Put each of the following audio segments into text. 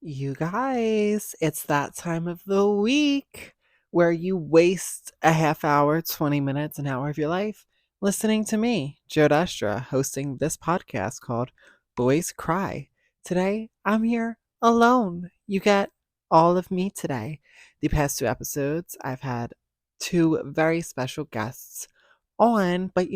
You guys, it's that time of the week where you waste a half hour, 20 minutes, an hour of your life listening to me, Joe Destra, hosting this podcast called Boys Cry. Today, I'm here alone. You get all of me today. The past two episodes, I've had two very special guests on, but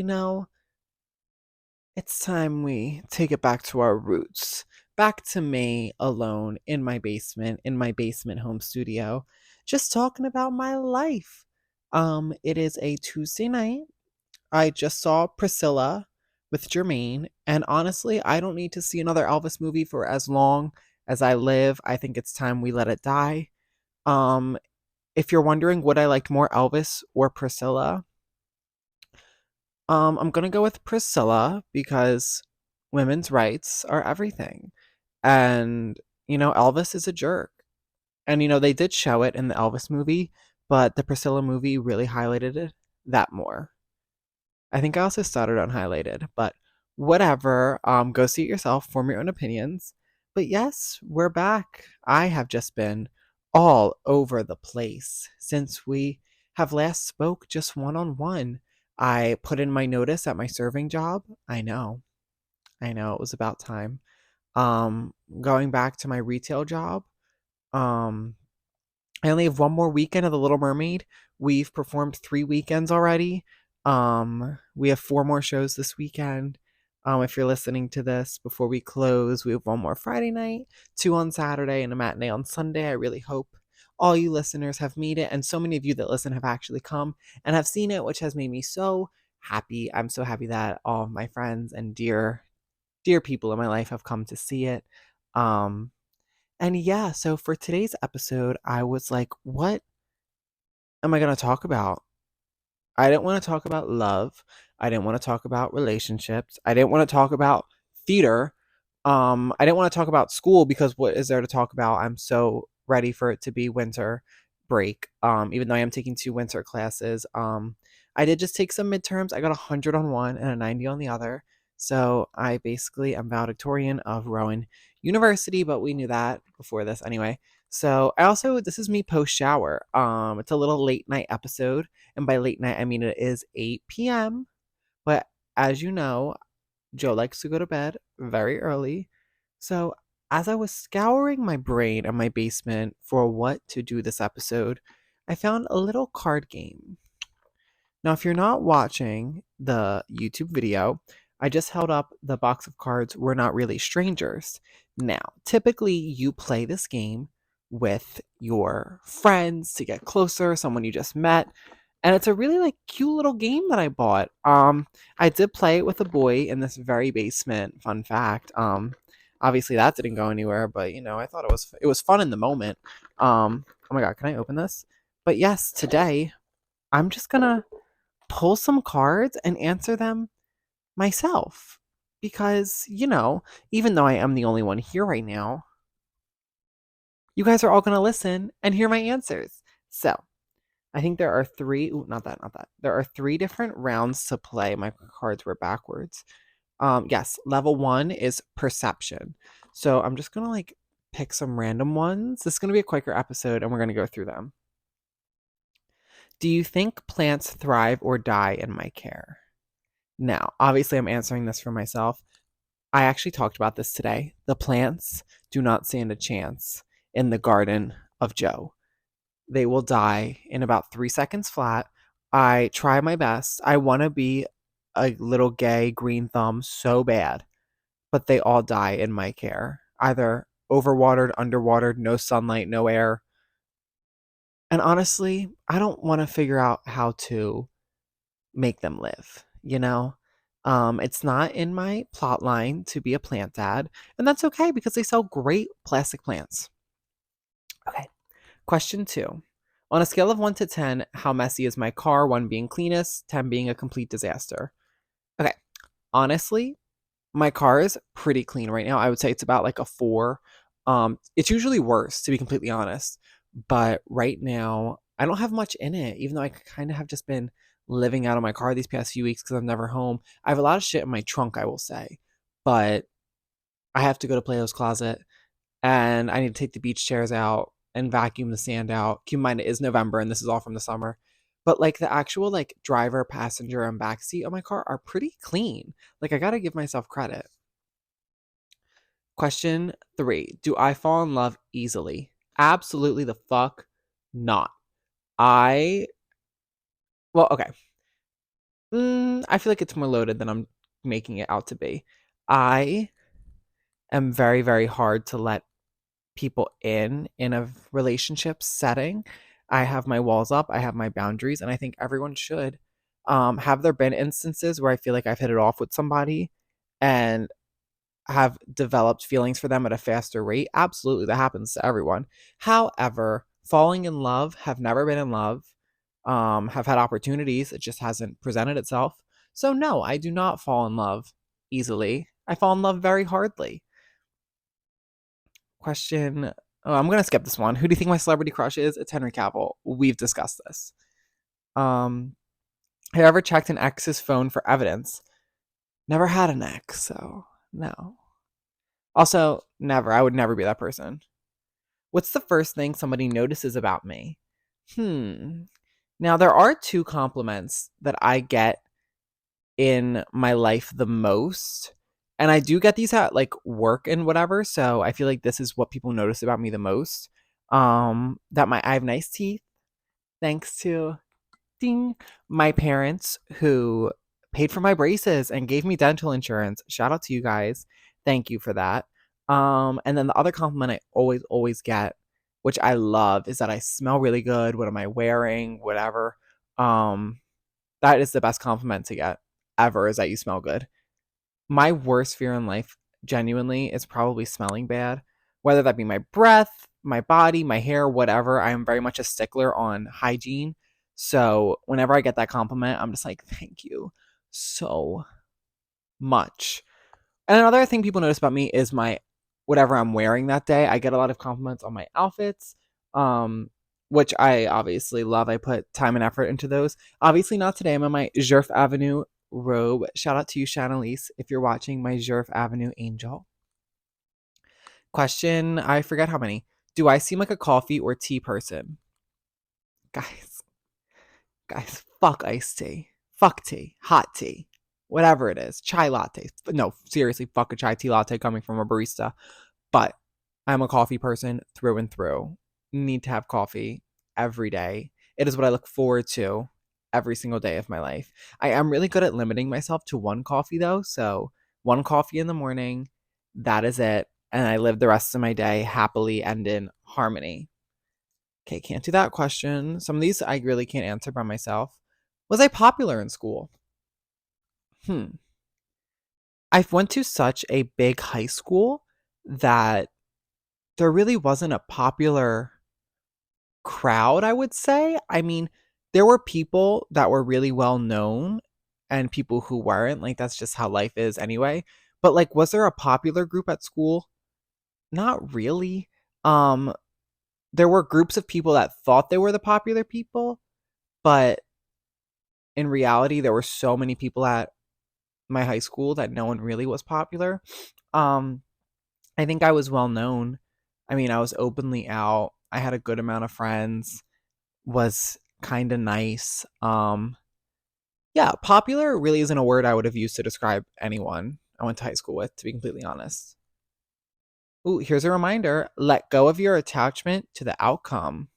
it's time we take it back to our roots. Back to me alone in my basement home studio, just talking about my life. It is a Tuesday night. I just saw Priscilla with Jermaine, and honestly, I don't need to see another Elvis movie for as long as I live. I think it's time we let it die. Um, if you're wondering would I liked more Elvis or Priscilla, I'm gonna go with Priscilla because women's rights are everything. And, Elvis is a jerk. And, they did show it in the Elvis movie, but the Priscilla movie really highlighted it that more. I think I also started on highlighted, but whatever. Go see it yourself, form your own opinions. But yes, we're back. I have just been all over the place since we have last spoke just one on one. I put in my notice at my serving job. I know, it was about time. Going back to my retail job. Um, I only have one more weekend of The Little Mermaid. We've performed 3 weekends already. We have 4 more shows this weekend. If you're listening to this before we close, we have one more Friday night, 2 on Saturday, and a matinee on Sunday. I really hope all you listeners have made it, and so many of you that listen have actually come and have seen it, which has made me so happy. I'm so happy that all of my friends and dear people in my life have come to see it. Um, and yeah, so for today's episode, I was like, what am I going to talk about? I didn't want to talk about love. I didn't want to talk about relationships. I didn't want to talk about theater. I didn't want to talk about school because what is there to talk about? I'm so ready for it to be winter break. Even though I am taking 2 winter classes. I did just take some midterms. I got 100 on one and a 90 on the other. So I basically am valedictorian of Rowan University, but we knew that before this anyway. So this is me post shower. It's a little late night episode, and by late night I mean it is 8 p.m. But as you know, Joe likes to go to bed very early. So as I was scouring my brain and my basement for what to do this episode, I found a little card game. Now, if you're not watching the YouTube video, I just held up the box of cards We're Not Really Strangers. Now, typically you play this game with your friends to get closer, someone you just met, and it's a really cute little game that I bought. I did play it with a boy in this very basement, fun fact. Obviously that didn't go anywhere, but I thought it was fun in the moment. Oh my god, can I open this? But yes, today I'm just gonna pull some cards and answer them myself. Because, even though I am the only one here right now, you guys are all going to listen and hear my answers. So, I think there are three, ooh, not that. There are 3 different rounds to play. My cards were backwards. Yes, level 1 is perception. So, I'm just going to pick some random ones. This is going to be a quicker episode and we're going to go through them. Do you think plants thrive or die in my care? Now, obviously, I'm answering this for myself. I actually talked about this today. The plants do not stand a chance in the garden of Joe. They will die in about 3 seconds flat. I try my best. I want to be a little gay green thumb so bad, but they all die in my care. Either overwatered, underwatered, no sunlight, no air. And honestly, I don't want to figure out how to make them live, you know? It's not in my plot line to be a plant dad, and that's okay because they sell great plastic plants. Okay, question 2. On a scale of 1 to 10, how messy is my car? 1 being cleanest, 10 being a complete disaster. Okay, honestly, my car is pretty clean right now. I would say it's about a 4. It's usually worse, to be completely honest. But right now, I don't have much in it, even though I kind of have just been living out of my car these past few weeks because I'm never home. I have a lot of shit in my trunk, I will say. But I have to go to Plato's Closet. and I need to take the beach chairs out and vacuum the sand out. Keep in mind it is November and this is all from the summer. But like the actual like driver, passenger, and backseat of my car are pretty clean. Like I gotta give myself credit. Question 3. Do I fall in love easily? Absolutely the fuck not. I well, okay. I feel like it's more loaded than I'm making it out to be. I am very, very hard to let people in a relationship setting. I have my walls up, I have my boundaries, and I think everyone should. Have there been instances where I feel like I've hit it off with somebody and have developed feelings for them at a faster rate? Absolutely, that happens to everyone. However, falling in love, have never been in love, have had opportunities, it just hasn't presented itself. So no, I do not fall in love easily. I fall in love very hardly. Question. Oh, I'm gonna skip this one. Who do you think my celebrity crush is? It's Henry Cavill. We've discussed this. Um, have you ever checked an ex's phone for evidence? Never had an ex, so no. Also, never. I would never be that person. What's the first thing somebody notices about me? Hmm. Now there are two compliments that I get in my life the most. And I do get these at like work and whatever, so I feel like this is what people notice about me the most. That my I have nice teeth, thanks to ding my parents who paid for my braces and gave me dental insurance. Shout out to you guys. Thank you for that. And then the other compliment I always get, which I love, is that I smell really good. What am I wearing? Whatever. Um, that is the best compliment to get ever, is that you smell good. My worst fear in life, genuinely, is probably smelling bad, whether that be my breath, my body, my hair, whatever. I am very much a stickler on hygiene. So whenever I get that compliment, I'm just like, thank you so much. And another thing people notice about me is my whatever I'm wearing that day. I get a lot of compliments on my outfits, um, which I obviously love. I put time and effort into those. Obviously, not today. I'm in my Jerf Avenue robe. Shout out to you, Shanalise, if you're watching my Jerf Avenue angel. Question, I forget how many. Do I seem like a coffee or tea person? Guys, fuck iced tea. Fuck tea. Hot tea. Whatever it is. Chai latte. No, seriously, fuck a chai tea latte coming from a barista. But I'm a coffee person through and through. Need to have coffee every day. It is what I look forward to every single day of my life. I am really good at limiting myself to one coffee though. So one coffee in the morning, that is it. And I live the rest of my day happily and in harmony. Okay, can't do that question. Some of these I really can't answer by myself. Was I popular in school? Hmm. I went to such a big high school that there really wasn't a popular crowd, I would say. I mean, there were people that were really well known and people who weren't. Like, that's just how life is anyway. But, like, was there a popular group at school? Not really. Um, there were groups of people that thought they were the popular people, but in reality, there were so many people at my high school that no one really was popular. Um, I think I was well known. I mean, I was openly out. I had a good amount of friends, was kind of nice. Yeah, popular really isn't a word I would have used to describe anyone I went to high school with, to be completely honest. Ooh, here's a reminder, let go of your attachment to the outcome.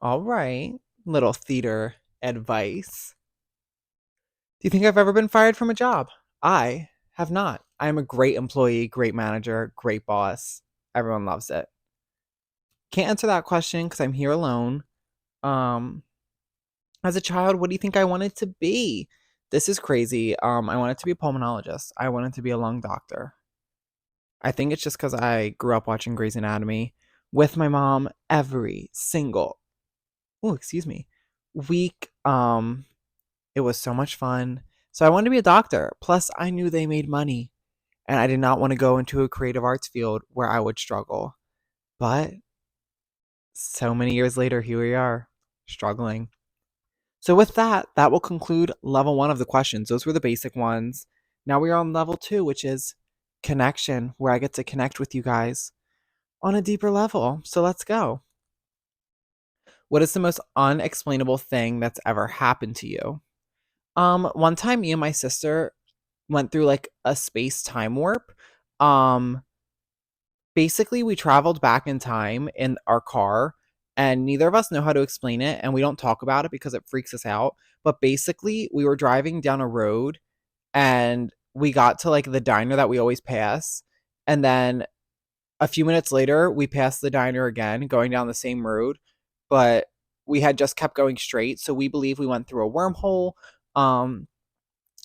All right, little theater advice. Do you think I've ever been fired from a job? I have not. I am a great employee, great manager, great boss. Everyone loves it. Can't answer that question because I'm here alone. Um, as a child, what do you think I wanted to be? This is crazy. I wanted to be a pulmonologist. I wanted to be a lung doctor. I think it's just because I grew up watching Grey's Anatomy with my mom every single, oh, excuse me, week. It was so much fun. So I wanted to be a doctor. Plus, I knew they made money, and I did not want to go into a creative arts field where I would struggle. But so many years later, here we are, struggling. So with that, that will conclude level 1 of the questions. Those were the basic ones. Now we are on level 2, which is connection where I get to connect with you guys on a deeper level. So let's go. What is the most unexplainable thing that's ever happened to you? One time me and my sister went through like a space time warp. Um, Basically we traveled back in time in our car and neither of us know how to explain it and we don't talk about it because it freaks us out. But basically we were driving down a road and we got to like the diner that we always pass. And then a few minutes later, we passed the diner again, going down the same road, but we had just kept going straight. So we believe we went through a wormhole. Um,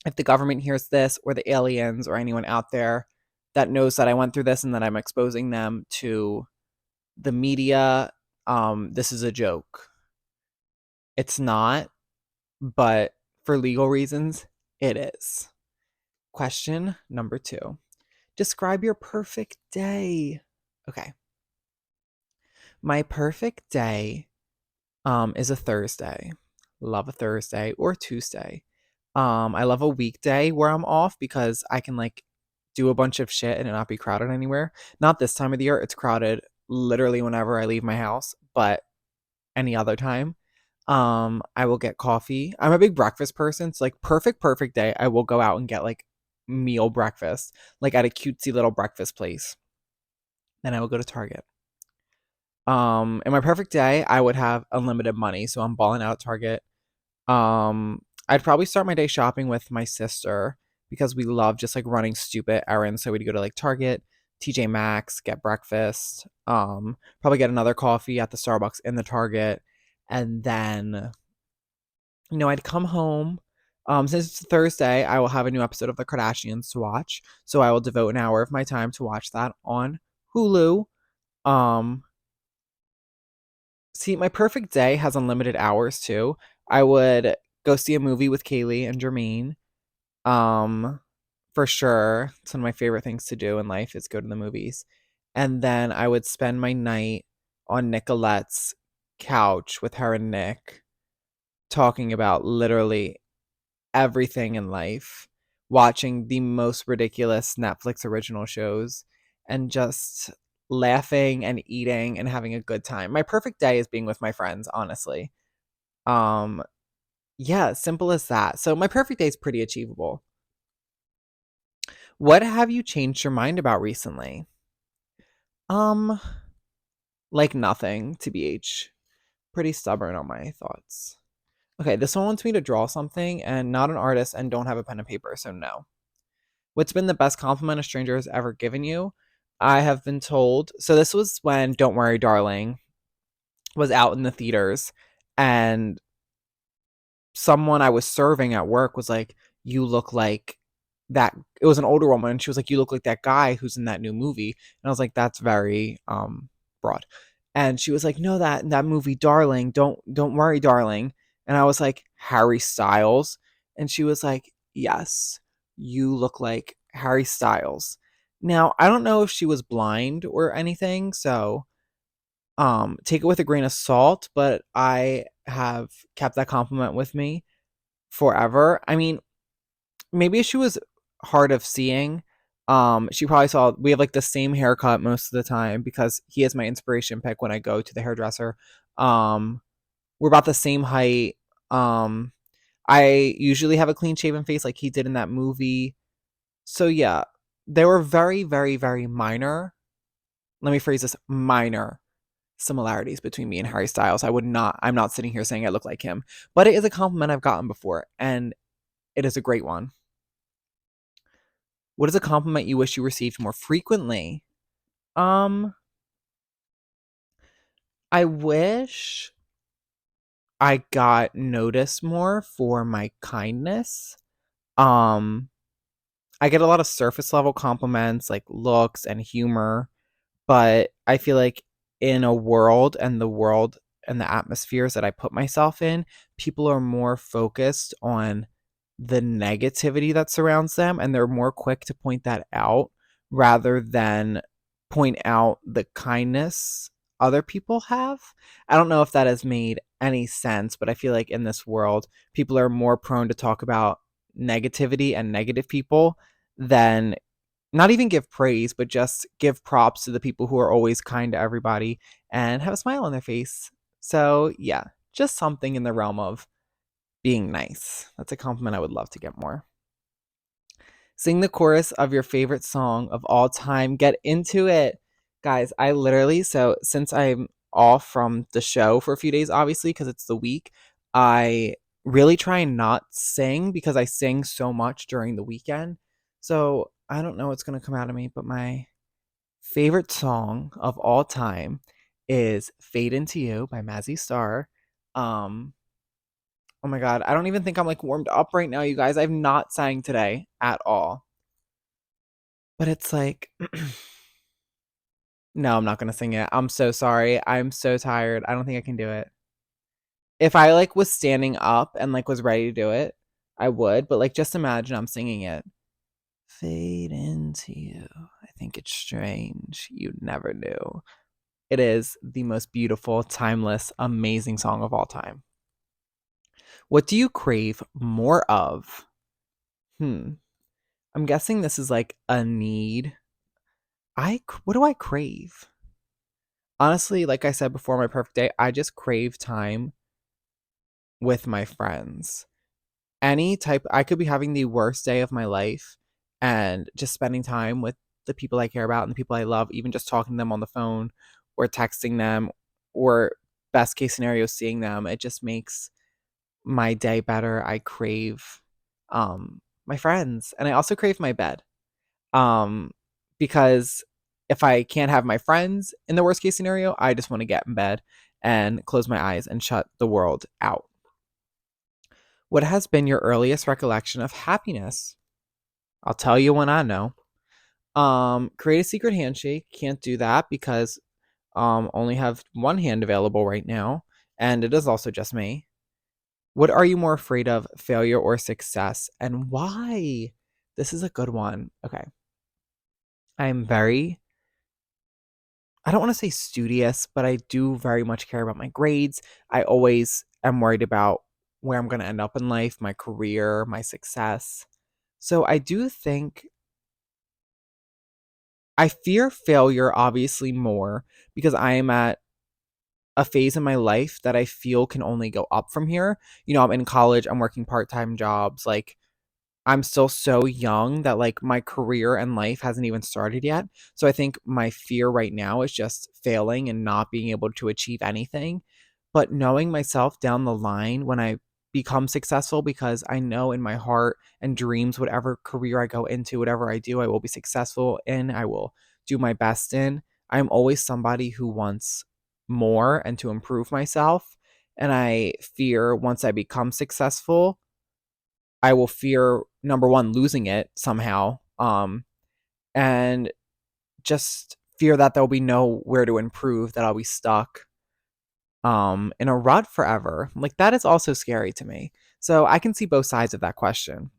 if the government hears this, or the aliens, or anyone out there that knows that I went through this and that I'm exposing them to the media, this is a joke. It's not, but for legal reasons, it is. Question number 2. Describe your perfect day. Okay. My perfect day is a Thursday. Love a Thursday or Tuesday. I love a weekday where I'm off because I can like do a bunch of shit and it not be crowded anywhere. Not this time of the year. It's crowded literally whenever I leave my house, but any other time. I will get coffee. I'm a big breakfast person, so like perfect day. I will go out and get like meal breakfast, like at a cutesy little breakfast place. Then I will go to Target. In my perfect day, I would have unlimited money, so I'm balling out at Target. I'd probably start my day shopping with my sister because we love just like running stupid errands. So we'd go to like Target, TJ Maxx, get breakfast, probably get another coffee at the Starbucks in the Target, and then I'd come home. Since it's Thursday, I will have a new episode of The Kardashians to watch, so I will devote an hour of my time to watch that on Hulu. Um, See, my perfect day has unlimited hours too. I would go see a movie with Kaylee and Jermaine. Um, for sure. It's one of my favorite things to do in life is go to the movies. And then I would spend my night on Nicolette's couch with her and Nick talking about literally everything in life, watching the most ridiculous Netflix original shows, and just laughing and eating and having a good time. My perfect day is being with my friends, honestly. Um, yeah, simple as that. So my perfect day is pretty achievable. What have you changed your mind about recently? Um, like nothing, TBH. Pretty stubborn on my thoughts. Okay, this one wants me to draw something and not an artist and don't have a pen and paper, so no. What's been the best compliment a stranger has ever given you? I have been told. So this was when Don't Worry, Darling was out in the theaters, and someone I was serving at work was like, "You look like that." It was an older woman, and she was like, "You look like that guy who's in that new movie." And I was like, "That's very broad." And she was like, "No, that movie, Darling. Don't worry, Darling." And I was like, "Harry Styles," and she was like, "Yes, you look like Harry Styles." Now I don't know if she was blind or anything, so take it with a grain of salt, but I have kept that compliment with me forever. I mean, maybe she was hard of seeing. She probably saw we have like the same haircut most of the time because he is my inspiration pick when I go to the hairdresser. Um, we're about the same height. Um, I usually have a clean shaven face like he did in that movie. So yeah, they were very minor. Let me phrase this: minor similarities between me and Harry Styles. I'm not sitting here saying I look like him, but it is a compliment I've gotten before, and it is a great one. What is a compliment you wish you received more frequently? Um, I wish I got noticed more for my kindness. Um, I get a lot of surface level compliments like looks and humor, but I feel like in a world and the world and the atmospheres that I put myself in, people are more focused on the negativity that surrounds them and they're more quick to point that out rather than point out the kindness other people have. I don't know if that has made any sense, but I feel like in this world, people are more prone to talk about negativity and negative people than not even give praise, but just give props to the people who are always kind to everybody and have a smile on their face. So, yeah, just something in the realm of being nice. That's a compliment I would love to get more. Sing the chorus of your favorite song of all time. Get into it. Guys, I literally, so since I'm off from the show for a few days, obviously, because it's the week, I really try and not sing because I sing so much during the weekend. So I don't know what's going to come out of me, but my favorite song of all time is Fade Into You by Mazzy Star. Um, oh my God, I don't even think I'm like warmed up right now, you guys. I've not sang today at all. But it's like, no, I'm not gonna sing it. I'm so sorry. I'm so tired. I don't think I can do it. If I like was standing up and like was ready to do it, I would. But like, just imagine I'm singing it. Fade into you. I think it's strange. You never knew. It is the most beautiful, timeless, amazing song of all time. What do you crave more of? Hmm. I'm guessing this is like a need. What do I crave? Honestly, like I said before, my perfect day, I just crave time with my friends. Any type, I could be having the worst day of my life and just spending time with the people I care about and the people I love, even just talking to them on the phone or texting them or best case scenario, seeing them. It just makes my day better. I crave my friends and I also crave my bed. Um, because if I can't have my friends in the worst case scenario, I just want to get in bed and close my eyes and shut the world out. What has been your earliest recollection of happiness? I'll tell you when I know. Create a secret handshake. Can't do that because only have one hand available right now, and it is also just me. What are you more afraid of, failure or success, and why? This is a good one. Okay. I'm very I don't want to say studious, but I do very much care about my grades. I always am worried about where I'm going to end up in life, my career, my success. So I do think I fear failure obviously more because I am at a phase in my life that I feel can only go up from here. You know, I'm in college, I'm working part-time jobs, like I'm still so young that like my career and life hasn't even started yet. So I think my fear right now is just failing and not being able to achieve anything. But knowing myself down the line when I become successful, because I know in my heart and dreams, whatever career I go into, whatever I do, I will be successful in, I will do my best in. I'm always somebody who wants more and to improve myself. And I fear once I become successful, I will fear number one losing it somehow, and just fear that there'll be nowhere to improve, that I'll be stuck in a rut forever. Like that is also scary to me. So I can see both sides of that question.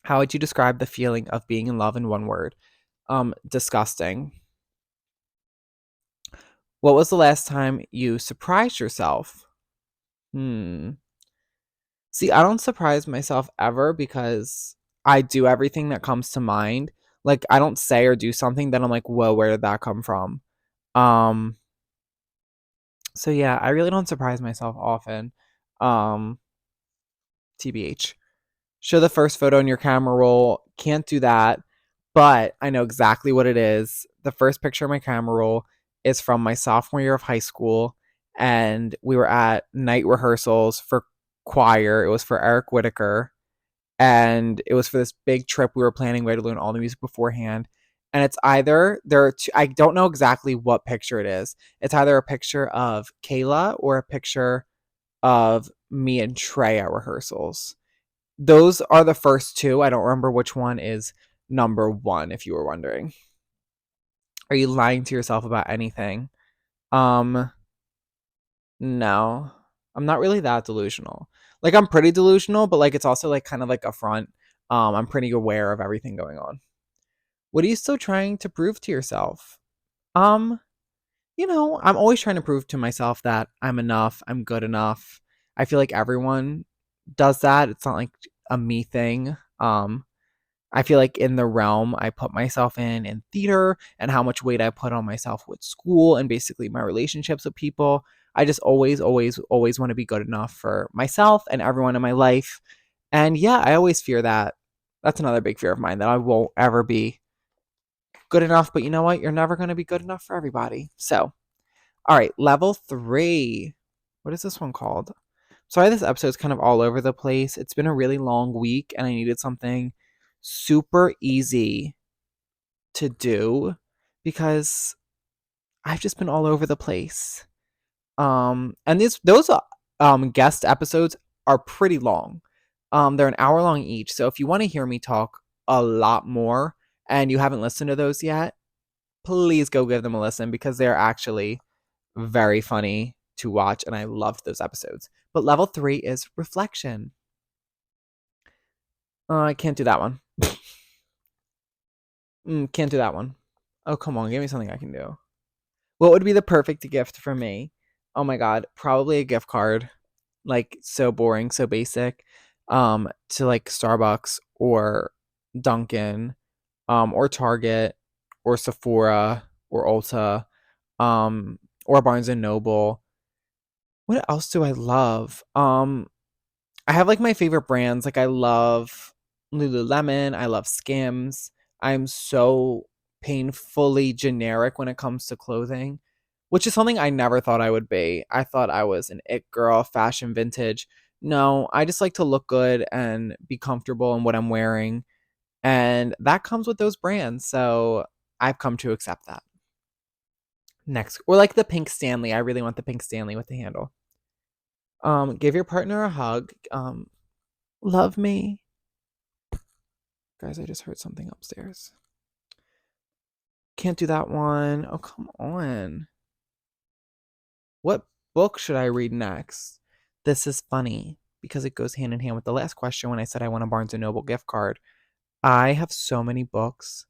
How would you describe the feeling of being in love in one word? Disgusting. What was the last time you surprised yourself? Hmm. See, I don't surprise myself ever because I do everything that comes to mind. Like I don't say or do something that I'm like, whoa, where did that come from? Um, so yeah, I really don't surprise myself often. Um, TBH. Show the first photo in your camera roll. Can't do that, but I know exactly what it is. The first picture of my camera roll is from my sophomore year of high school, and we were at night rehearsals for choir. It was for Eric Whitaker, and it was for this big trip we were planning. We had to learn all the music beforehand. And it's either there are two, I don't know exactly what picture it is. It's either a picture of Kayla or a picture of me and Trey at rehearsals. Those are the first two. I don't remember which one is number one, if you were wondering. Are you lying to yourself about anything? Um, no. I'm not really that delusional. Like I'm pretty delusional, but like it's also like kind of like a front. I'm pretty aware of everything going on. What are you still trying to prove to yourself? Um, I'm always trying to prove to myself that I'm enough, I'm good enough. I feel like everyone does that. It's not like a me thing. I feel like in the realm I put myself in theater and how much weight I put on myself with school and basically my relationships with people. I just always want to be good enough for myself and everyone in my life. And yeah, I always fear that. That's another big fear of mine, that I won't ever be good enough. But you know what? You're never going to be good enough for everybody. So, all right, level 3. What is this one called? Sorry, this episode's kind of all over the place. It's been a really long week and I needed something super easy to do because I've just been all over the place. And those guest episodes are pretty long. They're an hour long each. So if you want to hear me talk a lot more and you haven't listened to those yet, please go give them a listen because they're actually very funny to watch and I loved those episodes. But level 3 is reflection. I can't do that one. Can't do that one. Oh, come on, give me something I can do. What would be the perfect gift for me? Oh my god, probably a gift card. Like so boring, so basic. To like Starbucks or Dunkin', or Target or Sephora or Ulta, or Barnes and Noble. What else do I love? I have like my favorite brands. Like I love Lululemon, I love Skims. I'm so painfully generic when it comes to clothing, which is something I never thought I would be. I thought I was an it girl, fashion vintage. No, I just like to look good and be comfortable in what I'm wearing. And that comes with those brands. So I've come to accept that. Next, or like the pink Stanley. I really want the pink Stanley with the handle. Give your partner a hug. Love me. Guys, I just heard something upstairs. Can't do that one. Oh, come on. What book should I read next? This is funny because it goes hand in hand with the last question when I said I want a Barnes& and Noble gift card. I have so many books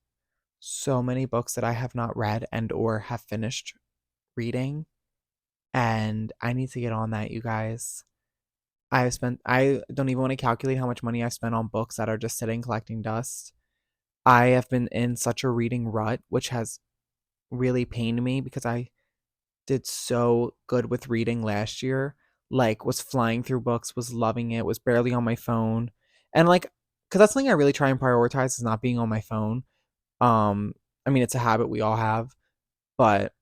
that I have not read and or have finished reading, and I need to get on that, you guys. I don't even want to calculate how much money I spent on books that are just sitting collecting dust. I have been in such a reading rut, which has really pained me because I did so good with reading last year. Like, was flying through books, was loving it, was barely on my phone. And like, because that's something I really try and prioritize is not being on my phone. Um, I mean, it's a habit we all have, but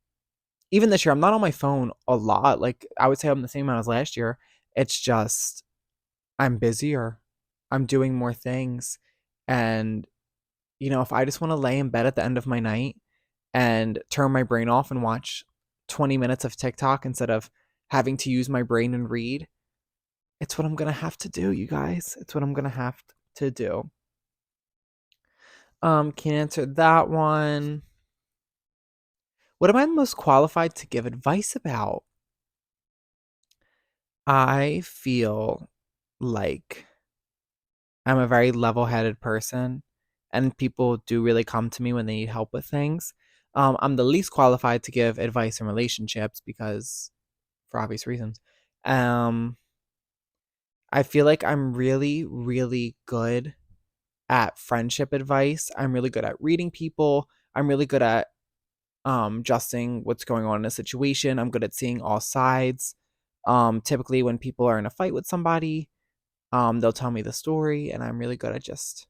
even this year, I'm not on my phone a lot. Like, I would say I'm the same amount as last year. It's just I'm busier. I'm doing more things. And, if I just want to lay in bed at the end of my night and turn my brain off and watch 20 minutes of TikTok instead of having to use my brain and read, it's what I'm going to have to do, you guys. It's what I'm going to have to do. Can't answer that one. What am I most qualified to give advice about? I feel like I'm a very level-headed person and people do really come to me when they need help with things. I'm the least qualified to give advice in relationships because for obvious reasons. Um, I feel like I'm really, really good at friendship advice. I'm really good at reading people. I'm really good at adjusting what's going on in a situation. I'm good at seeing all sides. Typically when people are in a fight with somebody, they'll tell me the story and I'm really good at just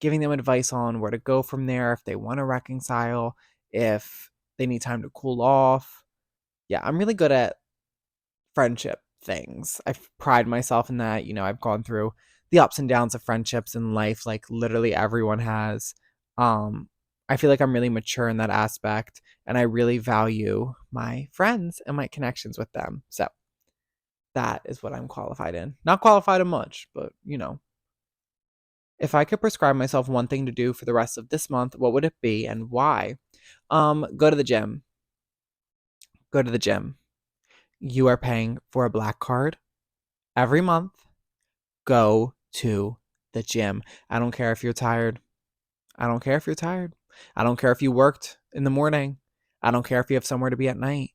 giving them advice on where to go from there if they want to reconcile, if they need time to cool off. Yeah, I'm really good at friendship things. I pride myself in that. I've gone through the ups and downs of friendships in life, like literally everyone has. Um, I feel like I'm really mature in that aspect, and I really value my friends and my connections with them. So that is what I'm qualified in. Not qualified in much, but if I could prescribe myself one thing to do for the rest of this month, what would it be and why? Go to the gym. Go to the gym. You are paying for a black card every month. Go to the gym. I don't care if you're tired. I don't care if you're tired. I don't care if you worked in the morning. I don't care if you have somewhere to be at night.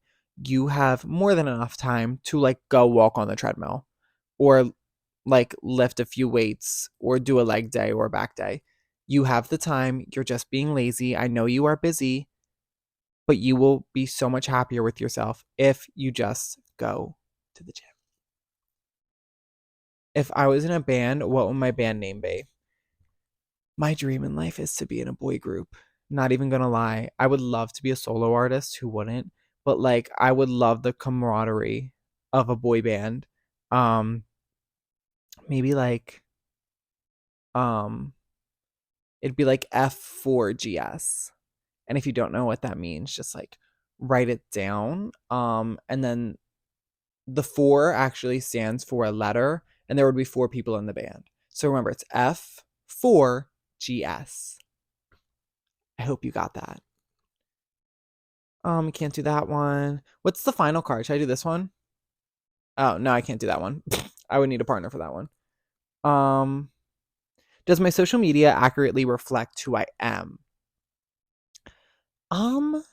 You have more than enough time to like go walk on the treadmill or like lift a few weights or do a leg day or a back day. You have the time. You're just being lazy. I know you are busy, but you will be so much happier with yourself if you just go to the gym. If I was in a band, what would my band name be? My dream in life is to be in a boy group. Not even gonna lie. I would love to be a solo artist. Who wouldn't? But like I would love the camaraderie of a boy band. Um maybe like um it'd be like F4GS. And if you don't know what that means, just like write it down. And then the 4 actually stands for a letter and there would be 4 people in the band. So remember it's F4GS. I hope you got that. Can't do that one. What's the final card? Should I do this one? Oh, no, I can't do that one. I would need a partner for that one. Um, does my social media accurately reflect who I am? Um,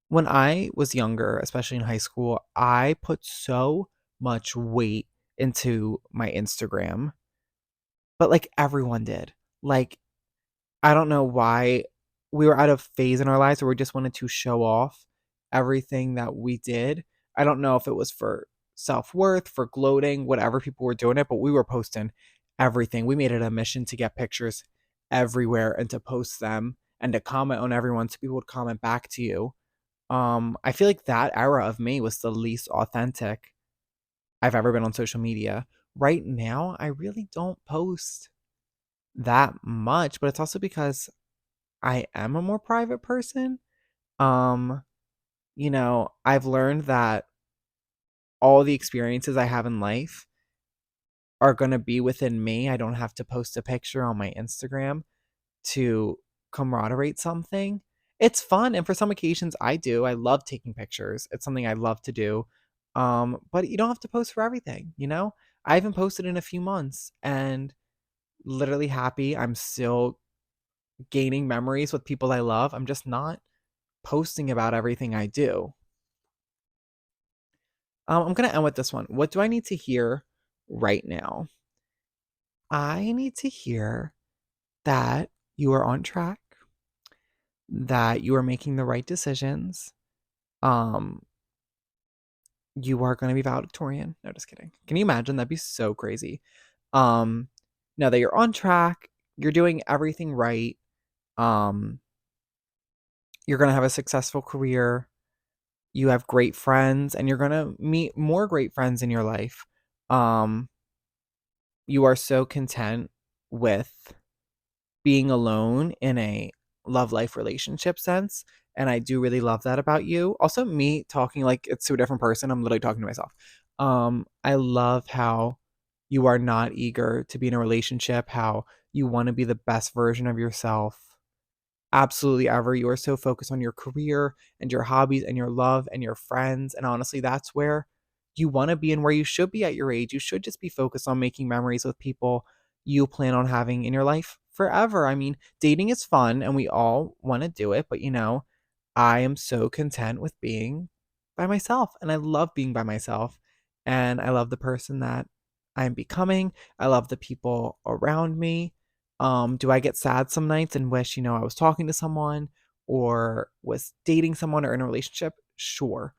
when I was younger, especially in high school, I put so much weight into my Instagram, but like everyone did. Like I don't know why we were at a phase in our lives where we just wanted to show off everything that we did. I don't know if it was for self worth, for gloating, whatever people were doing it, but we were posting everything. We made it a mission to get pictures everywhere and to post them and to comment on everyone so people would comment back to you. I feel like that era of me was the least authentic I've ever been on social media. Right now, I really don't post that much, but it's also because I am a more private person. Um, I've learned that all the experiences I have in life are going to be within me. I don't have to post a picture on my Instagram to camaraderie something. It's fun, and for some occasions I do. I love taking pictures. It's something I love to do. But you don't have to post for everything, you know? I haven't posted in a few months and literally happy. I'm still gaining memories with people I love. I'm just not posting about everything I do. I'm gonna end with this one. What do I need to hear right now? I need to hear that you are on track, that you are making the right decisions. Um, you are gonna be valedictorian. No, just kidding. Can you imagine? That'd be so crazy. Um, now that you're on track, you're doing everything right. Um, you're gonna have a successful career. You have great friends, and you're gonna meet more great friends in your life. Um, you are so content with being alone in a love life relationship sense. And I do really love that about you. Also, me talking like it's to a different person. I'm literally talking to myself. I love how you are not eager to be in a relationship, how you want to be the best version of yourself absolutely ever. You are so focused on your career and your hobbies and your love and your friends. And honestly, that's where you want to be and where you should be at your age. You should just be focused on making memories with people you plan on having in your life forever. I mean, dating is fun and we all want to do it, but I am so content with being by myself and I love being by myself and I love the person that I'm becoming. I love the people around me. Do I get sad some nights and wish, I was talking to someone or was dating someone or in a relationship? Sure.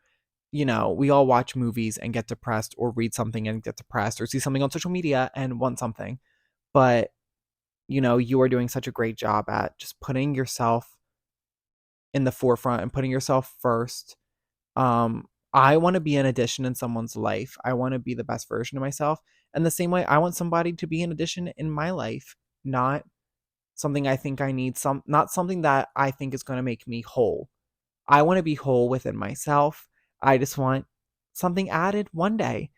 We all watch movies and get depressed or read something and get depressed or see something on social media and want something. But, you are doing such a great job at just putting yourself in the forefront and putting yourself first. I want to be an addition in someone's life. I want to be the best version of myself. And the same way I want somebody to be an addition in my life, not something I think I need, not something that I think is going to make me whole. I want to be whole within myself. I just want something added one day.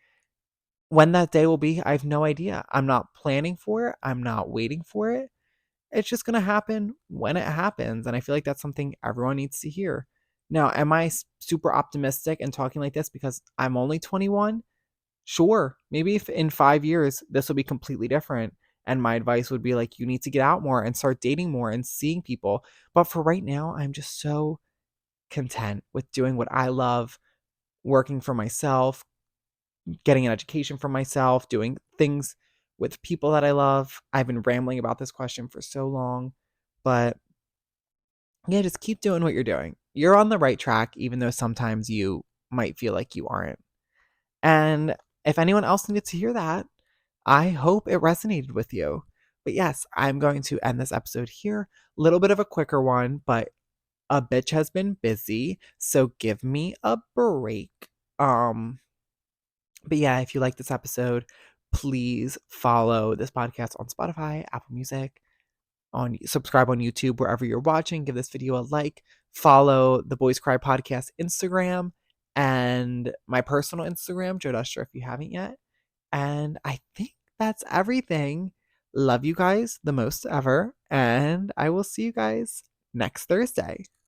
When that day will be, I have no idea. I'm not planning for it. I'm not waiting for it. It's just going to happen when it happens. And I feel like that's something everyone needs to hear. Now, am I super optimistic and talking like this because I'm only 21? Sure. Maybe if in 5 years, this will be completely different. And my advice would be like, you need to get out more and start dating more and seeing people. But for right now, I'm just so content with doing what I love, working for myself, getting an education for myself, doing things with people that I love. I've been rambling about this question for so long, but yeah, just keep doing what you're doing. You're on the right track, even though sometimes you might feel like you aren't. And if anyone else needed to hear that, I hope it resonated with you. But yes, I'm going to end this episode here. A little bit of a quicker one, but a bitch has been busy, so give me a break. Um, but yeah, if you like this episode, please follow this podcast on Spotify, Apple Music, on subscribe on YouTube wherever you're watching. Give this video a like. Follow the Boys Cry podcast Instagram and my personal Instagram, Joe Duster, if you haven't yet. And I think that's everything. Love you guys the most ever, and I will see you guys next Thursday.